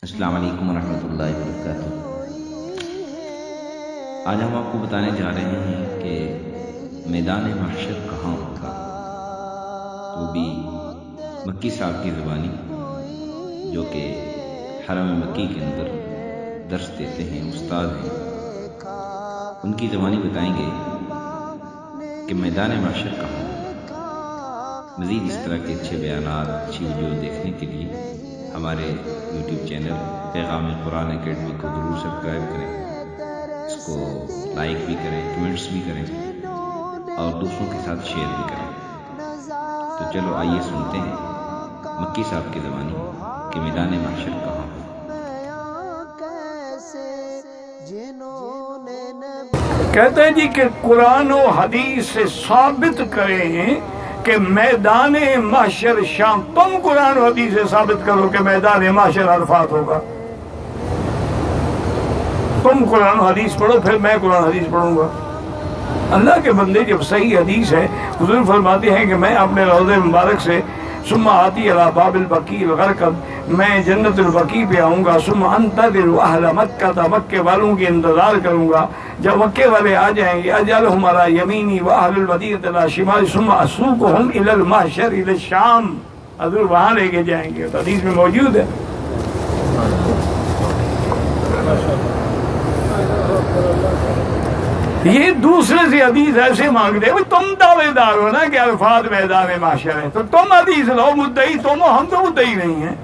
السلام علیکم ورحمۃ اللہ وبرکاتہ۔ آج ہم آپ کو بتانے جا رہے ہیں کہ میدان محشر کہاں ہوگا، تو بھی مکی صاحب کی زبانی، جو کہ حرم مکی کے اندر درس دیتے ہیں، استاد ہیں، ان کی زبانی بتائیں گے کہ میدان محشر کہاں ہوگا۔ مزید اس طرح کے اچھے بیانات، اچھی ویڈیو دیکھنے کے لیے ہمارے یوٹیوب چینل پیغام قرآن اکیڈمی کو ضرور سبسکرائب کریں، اس کو لائک بھی کریں، کمنٹس بھی کریں اور دوسروں کے ساتھ شیئر بھی کریں۔ تو چلو آئیے سنتے ہیں مکی صاحب کی زبانی کہ میدان محشر کہاں ہو۔ کہتے ہیں جی کہ قرآن و حدیث سے ثابت کریں کہ میدان محشر شام۔ تم قرآن و حدیث سے ثابت کرو کہ میدان محشر عرفات ہوگا۔ تم قرآن و حدیث پڑھو، پھر میں قرآن و حدیث پڑھوں گا۔ اللہ کے بندے، جب صحیح حدیث ہے، حضور فرماتے ہیں کہ میں اپنے روضہ مبارک سے ثم آتی علی باب البقیع الغرقد، میں جنت البقیع پہ آؤں گا، ثم انتظر اہل مکہ، مکے والوں کی انتظار کروں گا۔ جب مکے والے آ جائیں گے، اجعلہم علی یمینی واہل المدینہ علی شمالی ثم اسوقہم الی المحشر الی الشام، حضور وہاں لے کے جائیں گے۔ تو حدیث میں موجود ہے۔ یہ دوسرے سے حدیث ایسے مانگتے ہیں، تم دعوے دار ہو نا کہ عرفات میدان محشر ہے، تو تم حدیث لو، مدعی تم ہو، ہم تو مدعی نہیں ہیں۔